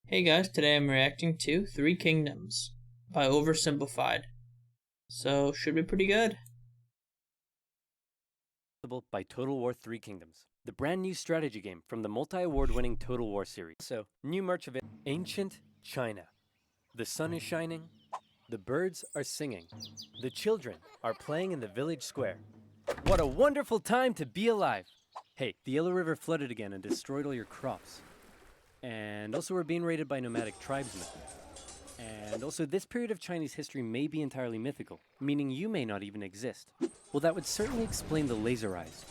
Hey guys, today I'm reacting to Three Kingdoms by OverSimplified. So, should be pretty good. By Total War 3 Kingdoms, the brand new strategy game from the multi-award winning Total War series. So, new merch of it. Ancient China. The sun is shining, the birds are singing, the children are playing in the village square. What a wonderful time to be alive! Hey, the Yellow River flooded again and destroyed all your crops. And also we're being raided by nomadic tribesmen. And also this period of Chinese history may be entirely mythical, meaning you may not even exist. Well, that would certainly explain the laser eyes.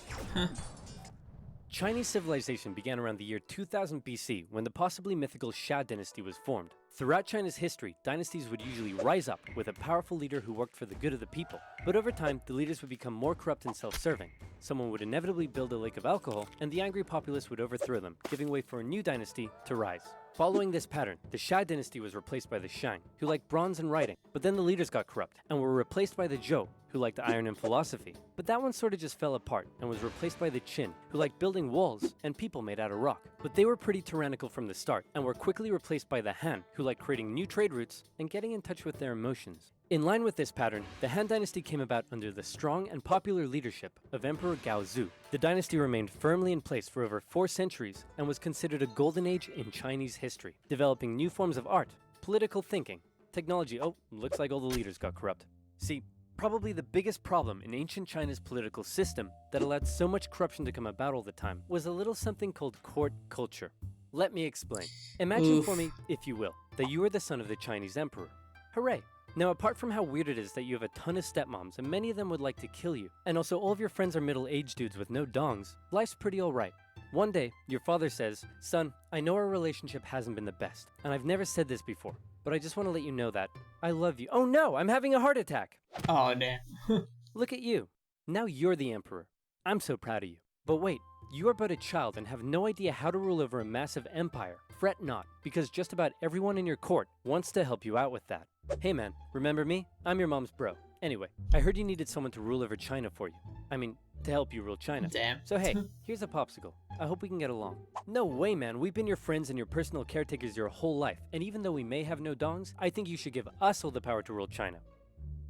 Chinese civilization began around the year 2000 BC when the possibly mythical Xia dynasty was formed. Throughout China's history, dynasties would usually rise up with a powerful leader who worked for the good of the people. But over time, the leaders would become more corrupt and self-serving. Someone would inevitably build a lake of alcohol, and the angry populace would overthrow them, giving way for a new dynasty to rise. Following this pattern, the Xia dynasty was replaced by the Shang, who liked bronze and writing, but then the leaders got corrupt, and were replaced by the Zhou, who liked iron and philosophy. But that one sort of just fell apart, and was replaced by the Qin, who liked building walls and people made out of rock. But they were pretty tyrannical from the start, and were quickly replaced by the Han, who liked creating new trade routes and getting in touch with their emotions. In line with this pattern, the Han dynasty came about under the strong and popular leadership of Emperor Gaozu. The dynasty remained firmly in place for over 4 centuries and was considered a golden age in Chinese history, developing new forms of art, political thinking, technology. Oh, looks like all the leaders got corrupt. See, probably the biggest problem in ancient China's political system that allowed so much corruption to come about all the time was a little something called court culture. Let me explain. Imagine for me, if you will, that you are the son of the Chinese emperor. Hooray! Now, apart from how weird it is that you have a ton of stepmoms and many of them would like to kill you, and also all of your friends are middle-aged dudes with no dongs, life's pretty alright. One day, your father says, "Son, I know our relationship hasn't been the best, and I've never said this before, but I just want to let you know that I love you." Oh no, I'm having a heart attack! Oh, damn. Look at you. Now you're the emperor. I'm so proud of you. But wait, you are but a child and have no idea how to rule over a massive empire. Fret not, because just about everyone in your court wants to help you out with that. Hey man, remember me? I'm your mom's bro. Anyway, I heard you needed someone to rule over China for you. I mean, to help you rule China. Damn. So hey, here's a popsicle. I hope we can get along. No way, man. We've been your friends and your personal caretakers your whole life. And even though we may have no dongs, I think you should give us all the power to rule China.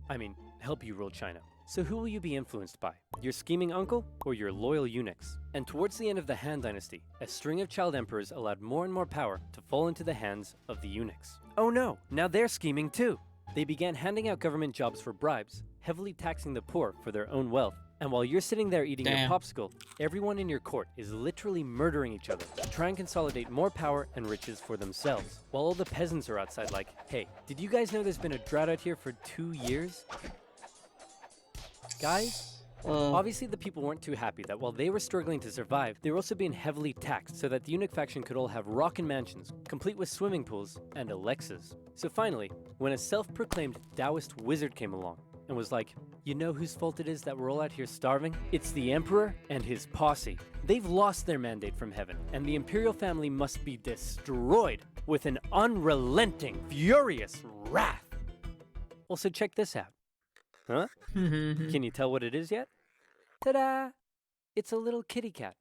I mean, help you rule China. So who will you be influenced by? Your scheming uncle or your loyal eunuchs? And towards the end of the Han dynasty, a string of child emperors allowed more and more power to fall into the hands of the eunuchs. Oh no, now they're scheming too. They began handing out government jobs for bribes, heavily taxing the poor for their own wealth. And while you're sitting there eating your popsicle, everyone in your court is literally murdering each other to try and consolidate more power and riches for themselves. While all the peasants are outside like, "Hey, did you guys know there's been a drought out here for 2 years?" Guys, obviously the people weren't too happy that while they were struggling to survive, they were also being heavily taxed so that the eunuch faction could all have rockin' mansions, complete with swimming pools and Alexas. So finally, when a self-proclaimed Taoist wizard came along and was like, "You know whose fault it is that we're all out here starving? It's the emperor and his posse. They've lost their mandate from heaven, and the imperial family must be destroyed with an unrelenting, furious wrath." Also, check this out. Huh? Can you tell what it is yet? Ta-da! It's a little kitty cat.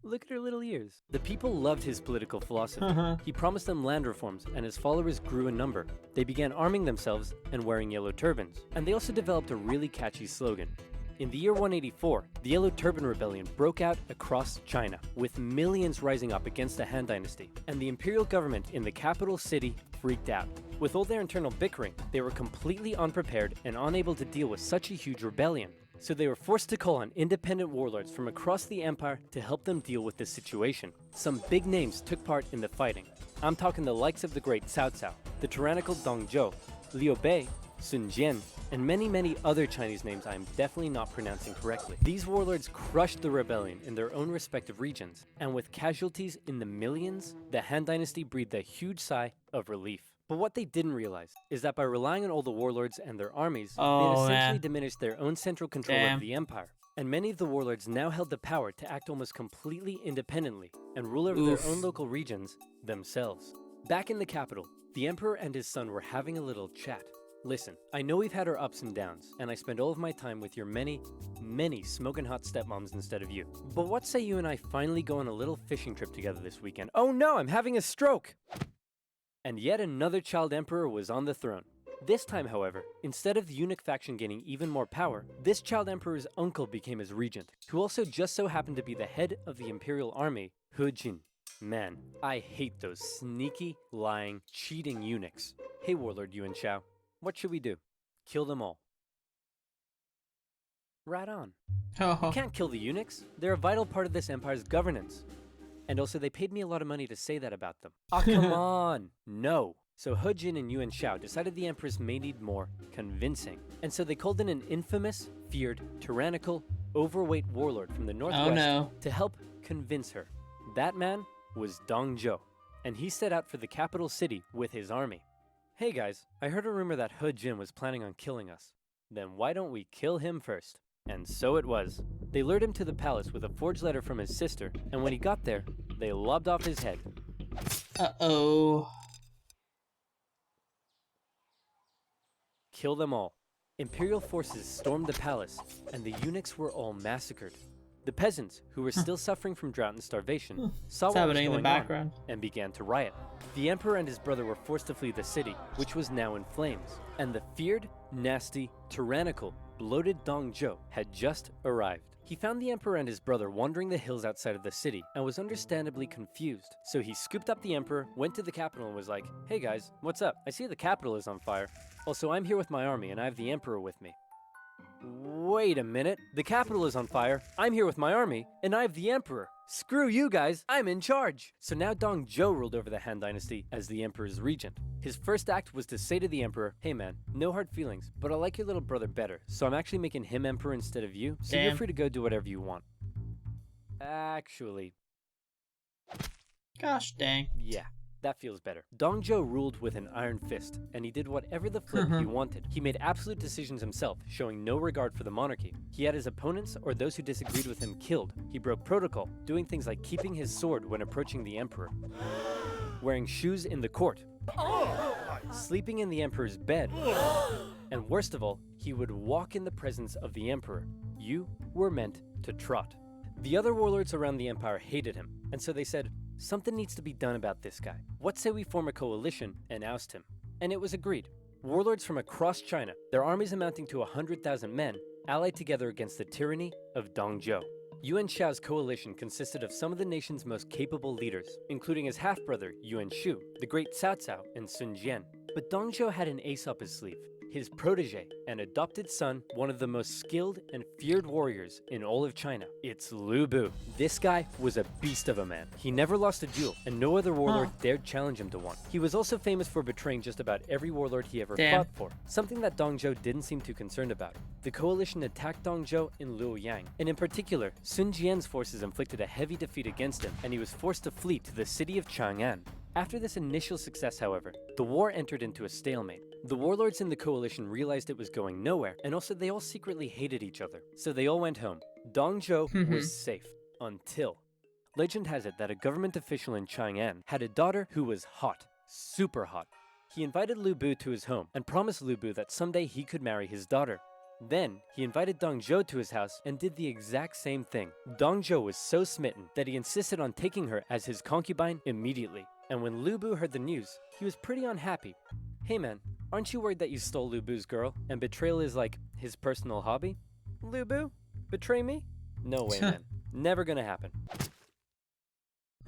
Look at her little ears. The people loved his political philosophy. He promised them land reforms, and his followers grew in number. They began arming themselves and wearing yellow turbans. And they also developed a really catchy slogan. In the year 184, the Yellow Turban Rebellion broke out across China, with millions rising up against the Han dynasty, and the imperial government in the capital city freaked out. With all their internal bickering, they were completely unprepared and unable to deal with such a huge rebellion. So they were forced to call on independent warlords from across the empire to help them deal with this situation. Some big names took part in the fighting. I'm talking the likes of the great Cao Cao, the tyrannical Dong Zhou, Liu Bei, Sun Jian, and many other Chinese names I am definitely not pronouncing correctly. These warlords crushed the rebellion in their own respective regions, and with casualties in the millions, the Han dynasty breathed a huge sigh of relief. But what they didn't realize is that by relying on all the warlords and their armies, they had essentially diminished their own central control of the empire. And many of the warlords now held the power to act almost completely independently and rule over their own local regions themselves. Back in the capital, the emperor and his son were having a little chat. Listen, I know we've had our ups and downs, and I spend all of my time with your many, many smoking hot stepmoms instead of you. But what say you and I finally go on a little fishing trip together this weekend? Oh no, I'm having a stroke! And yet another child emperor was on the throne. This time, however, instead of the eunuch faction gaining even more power, this child emperor's uncle became his regent, who also just so happened to be the head of the imperial army, He Jin. Man, I hate those sneaky, lying, cheating eunuchs. Hey Warlord Yuan Shao, what should we do? Kill them all. Right on. You can't kill the eunuchs. They're a vital part of this empire's governance. And also they paid me a lot of money to say that about them. Oh, come on. No. So He Jin and Yuan Shao decided the empress may need more convincing. And so they called in an infamous, feared, tyrannical, overweight warlord from the northwest to help convince her. That man was Dong Zhuo, and he set out for the capital city with his army. Hey guys, I heard a rumor that He Jin was planning on killing us. Then why don't we kill him first? And so it was. They lured him to the palace with a forged letter from his sister, and when he got there, they lobbed off his head. Uh-oh. Kill them all. Imperial forces stormed the palace, and the eunuchs were all massacred. The peasants, who were still suffering from drought and starvation, saw what was going on and began to riot. The emperor and his brother were forced to flee the city, which was now in flames, and the feared, nasty, tyrannical, bloated Dong Zhuo had just arrived. He found the emperor and his brother wandering the hills outside of the city and was understandably confused. So he scooped up the emperor, went to the capital and was like, "Hey guys, what's up? I see the capital is on fire. Also, I'm here with my army and I have the emperor with me." Wait a minute, the capital is on fire, I'm here with my army, and I have the emperor. Screw you guys, I'm in charge. So now Dong Zhuo ruled over the Han Dynasty as the emperor's regent. His first act was to say to the emperor, "Hey man, no hard feelings, but I like your little brother better, so I'm actually making him emperor instead of you, so you're free to go do whatever you want." Actually. Gosh dang. Yeah. That feels better. Dong Zhuo ruled with an iron fist, and he did whatever the flip he wanted. He made absolute decisions himself, showing no regard for the monarchy. He had his opponents or those who disagreed with him killed. He broke protocol, doing things like keeping his sword when approaching the emperor, wearing shoes in the court, sleeping in the emperor's bed, and worst of all, he would walk in the presence of the emperor. You were meant to trot. The other warlords around the empire hated him, and so they said, "Something needs to be done about this guy. What say we form a coalition and oust him?" And it was agreed. Warlords from across China, their armies amounting to 100,000 men, allied together against the tyranny of Dong Zhuo. Yuan Shao's coalition consisted of some of the nation's most capable leaders, including his half-brother Yuan Shu, the great Cao Cao, and Sun Jian. But Dong Zhuo had an ace up his sleeve. His protege and adopted son, one of the most skilled and feared warriors in all of China. It's Lu Bu. This guy was a beast of a man. He never lost a duel, and no other warlord dared challenge him to one. He was also famous for betraying just about every warlord he ever fought for, something that Dong Zhuo didn't seem too concerned about. The coalition attacked Dong Zhuo in Luoyang, and in particular, Sun Jian's forces inflicted a heavy defeat against him, and he was forced to flee to the city of Chang'an. After this initial success, however, the war entered into a stalemate. The warlords in the coalition realized it was going nowhere, and also they all secretly hated each other. So they all went home. Dong Zhuo was safe. Until. Legend has it that a government official in Chang'an had a daughter who was hot. Super hot. He invited Lu Bu to his home and promised Lu Bu that someday he could marry his daughter. Then, he invited Dong Zhuo to his house and did the exact same thing. Dong Zhuo was so smitten that he insisted on taking her as his concubine immediately. And when Lu Bu heard the news, he was pretty unhappy. Hey man, aren't you worried that you stole Lu Bu's girl and betrayal is like his personal hobby? Lu Bu? Betray me? No way, man. Never gonna happen.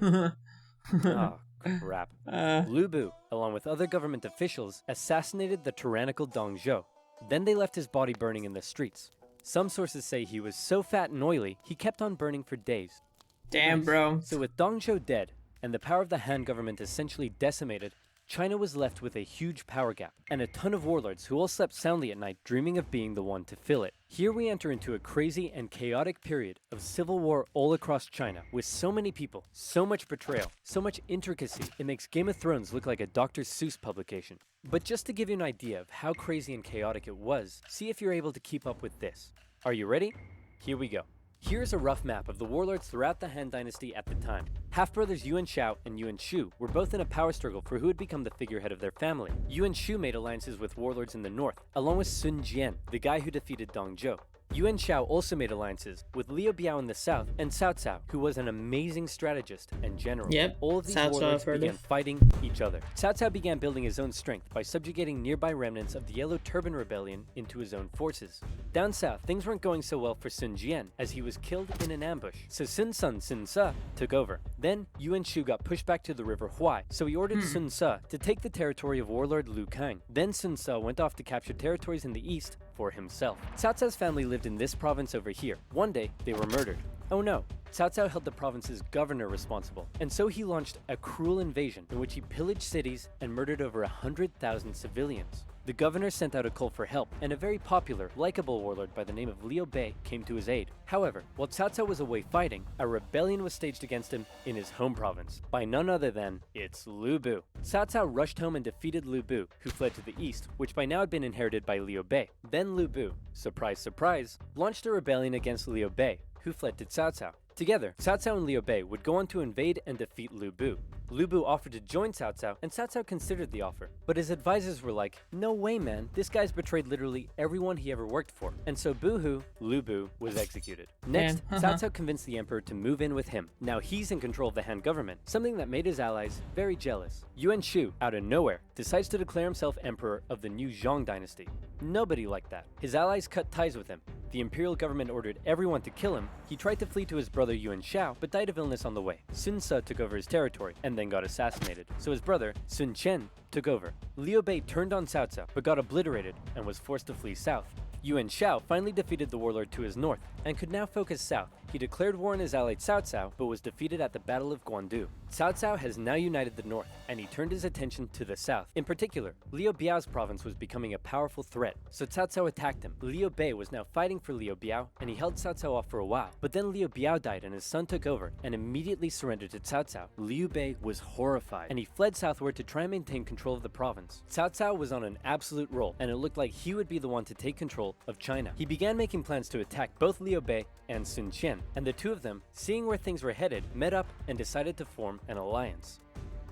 Oh, crap. Lu Bu, along with other government officials, assassinated the tyrannical Dong Zhuo. Then they left his body burning in the streets. Some sources say he was so fat and oily, he kept on burning for days. Damn, bro. So with Dong Zhuo dead, and the power of the Han government essentially decimated, China was left with a huge power gap, and a ton of warlords who all slept soundly at night dreaming of being the one to fill it. Here we enter into a crazy and chaotic period of civil war all across China, with so many people, so much betrayal, so much intricacy, it makes Game of Thrones look like a Dr. Seuss publication. But just to give you an idea of how crazy and chaotic it was, see if you're able to keep up with this. Are you ready? Here we go. Here's a rough map of the warlords throughout the Han Dynasty at the time. Half-brothers Yuan Shao and Yuan Shu were both in a power struggle for who would become the figurehead of their family. Yuan Shu made alliances with warlords in the north, along with Sun Jian, the guy who defeated Dong Zhou. Yuan Shao also made alliances with Liu Biao in the south and Cao Cao, who was an amazing strategist and general. Yep, All of these Cao Cao warlords I've heard began of. fighting each other. Cao Cao began building his own strength by subjugating nearby remnants of the Yellow Turban Rebellion into his own forces. Down south, things weren't going so well for Sun Jian, as he was killed in an ambush, so Sun Ce took over. Then, Yuan Shu got pushed back to the river Huai, so he ordered Sun Ce to take the territory of warlord Lu Kang. Then Sun Ce went off to capture territories in the east for himself. Cao Cao's family lived in this province over here. One day, they were murdered. Oh no, Cao Cao held the province's governor responsible, and so he launched a cruel invasion in which he pillaged cities and murdered over 100,000 civilians. The governor sent out a call for help, and a very popular, likable warlord by the name of Liu Bei came to his aid. However, while Cao Cao was away fighting, a rebellion was staged against him in his home province, by none other than, it's Lu Bu. Cao Cao rushed home and defeated Lu Bu, who fled to the east, which by now had been inherited by Liu Bei. Then Lu Bu, surprise surprise, launched a rebellion against Liu Bei, who fled to Cao Cao. Together, Cao Cao and Liu Bei would go on to invade and defeat Lu Bu. Lu Bu offered to join Cao Cao, and Cao Cao considered the offer. But his advisors were like, no way man, this guy's betrayed literally everyone he ever worked for. And so boohoo, Lu Bu was executed. Next, Cao Cao convinced the emperor to move in with him. Now he's in control of the Han government, something that made his allies very jealous. Yuan Shu, out of nowhere, decides to declare himself emperor of the new Zhong dynasty. Nobody liked that. His allies cut ties with him. The imperial government ordered everyone to kill him. He tried to flee to his brother Yuan Shao, but died of illness on the way. Sun Ce took over his territory, and then got assassinated. So his brother, Sun Chen, took over. Liu Bei turned on Cao Cao, but got obliterated, and was forced to flee south. Yuan Shao finally defeated the warlord to his north, and could now focus south. He declared war on his ally Cao Cao, but was defeated at the Battle of Guandu. Cao Cao has now united the north, and he turned his attention to the south. In particular, Liu Biao's province was becoming a powerful threat, so Cao Cao attacked him. Liu Bei was now fighting for Liu Biao, and he held Cao Cao off for a while. But then Liu Biao died and his son took over, and immediately surrendered to Cao Cao. Liu Bei was horrified, and he fled southward to try and maintain control of the province. Cao Cao was on an absolute roll, and it looked like he would be the one to take control of China. He began making plans to attack both Liu Bei and Sun Qian, and the two of them, seeing where things were headed, met up and decided to form an alliance.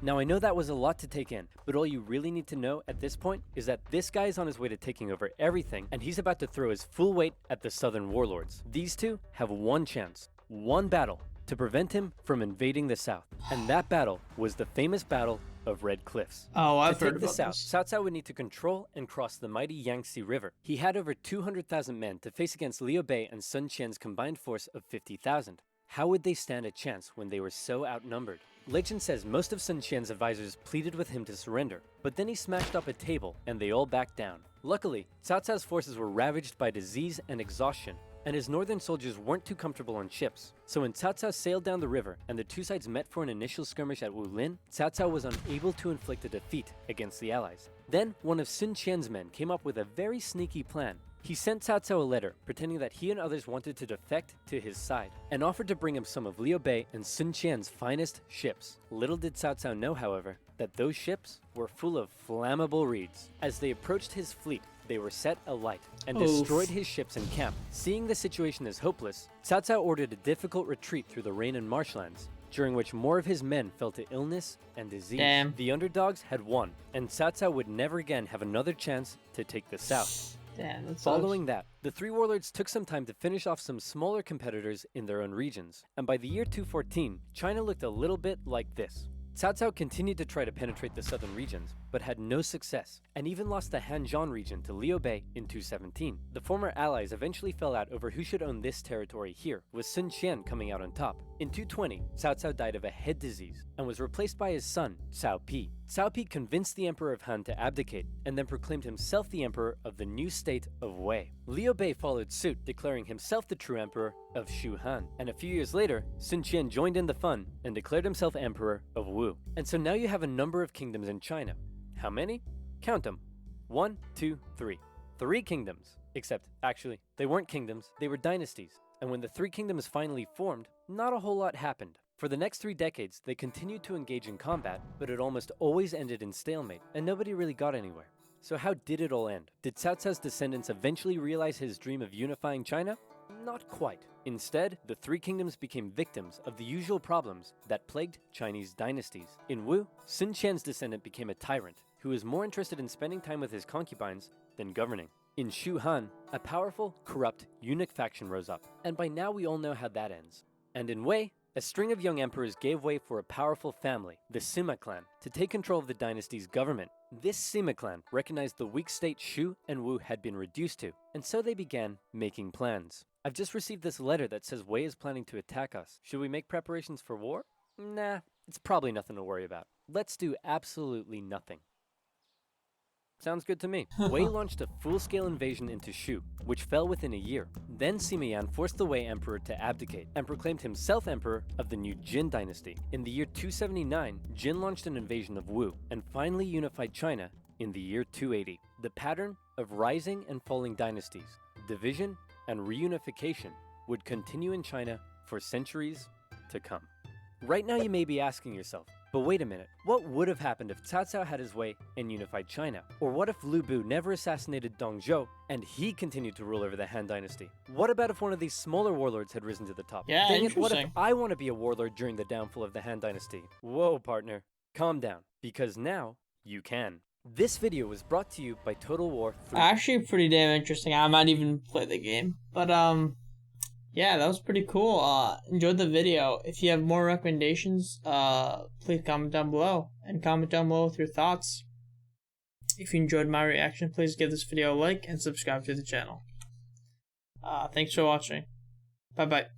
Now I know that was a lot to take in, but all you really need to know at this point is that this guy is on his way to taking over everything, and he's about to throw his full weight at the southern warlords. These two have one chance, one battle, to prevent him from invading the south, and that battle was the famous Battle of Red Cliffs. Oh, I've to heard take the about south, this. Cao Cao would need to control and cross the mighty Yangtze River. He had over 200,000 men to face against Liu Bei and Sun Qian's combined force of 50,000. How would they stand a chance when they were so outnumbered? Legend says most of Sun Qian's advisors pleaded with him to surrender, but then he smashed up a table and they all backed down. Luckily, Cao Cao's forces were ravaged by disease and exhaustion, and his northern soldiers weren't too comfortable on ships. So when Cao Cao sailed down the river and the two sides met for an initial skirmish at Wulin, Cao Cao was unable to inflict a defeat against the allies. Then, one of Sun Qian's men came up with a very sneaky plan. He sent Cao Cao a letter, pretending that he and others wanted to defect to his side, and offered to bring him some of Liu Bei and Sun Qian's finest ships. Little did Cao Cao know, however, that those ships were full of flammable reeds. As they approached his fleet, they were set alight and destroyed his ships and camp. Seeing the situation as hopeless, Cao Cao ordered a difficult retreat through the rain and marshlands, during which more of his men fell to illness and disease. Damn. The underdogs had won, and Cao Cao would never again have another chance to take the south. Damn, that sucks. Following that, the three warlords took some time to finish off some smaller competitors in their own regions, and by the year 214, China looked a little bit like this. Cao Cao continued to try to penetrate the southern regions, but had no success, and even lost the Hanzhong region to Liu Bei in 217. The former allies eventually fell out over who should own this territory here, with Sun Qian coming out on top. In 220, Cao Cao died of a head disease, and was replaced by his son, Cao Pi. Cao Pi convinced the Emperor of Han to abdicate, and then proclaimed himself the Emperor of the new state of Wei. Liu Bei followed suit, declaring himself the true Emperor of Shu Han. And a few years later, Sun Qian joined in the fun, and declared himself Emperor of Wu. And so now you have a number of kingdoms in China. How many? Count them. 1, 2, 3. 3 kingdoms. Except, actually, they weren't kingdoms, they were dynasties. And when the 3 kingdoms finally formed, not a whole lot happened. For the next 3 decades, they continued to engage in combat, but it almost always ended in stalemate, and nobody really got anywhere. So how did it all end? Did Cao Cao's descendants eventually realize his dream of unifying China? Not quite. Instead, the three kingdoms became victims of the usual problems that plagued Chinese dynasties. In Wu, Sun Qian's descendant became a tyrant who was more interested in spending time with his concubines than governing. In Shu Han, a powerful, corrupt eunuch faction rose up, and by now we all know how that ends. And in Wei, a string of young emperors gave way for a powerful family, the Sima clan, to take control of the dynasty's government. This Sima clan recognized the weak state Shu and Wu had been reduced to, and so they began making plans. I've just received this letter that says Wei is planning to attack us. Should we make preparations for war? Nah, it's probably nothing to worry about. Let's do absolutely nothing. Sounds good to me. Wei launched a full-scale invasion into Shu, which fell within a year. Then Sima Yan forced the Wei emperor to abdicate and proclaimed himself emperor of the new Jin dynasty. In the year 279, Jin launched an invasion of Wu and finally unified China in the year 280. The pattern of rising and falling dynasties, division and reunification would continue in China for centuries to come. Right now you may be asking yourself, but wait a minute, what would have happened if Cao Cao had his way and unified China? Or what if Lu Bu never assassinated Dong Zhou and he continued to rule over the Han dynasty? What about if one of these smaller warlords had risen to the top? Yeah, Dang it, interesting. what if I want to be a warlord during the downfall of the Han dynasty? Whoa, partner, calm down, because now you can. This video was brought to you by Total War 3. Actually, pretty damn interesting. I might even play the game, but yeah, that was pretty cool. Enjoyed the video. If you have more recommendations, please comment down below and comment down below with your thoughts. If you enjoyed my reaction, please give this video a like and subscribe to the channel. Thanks for watching. Bye bye.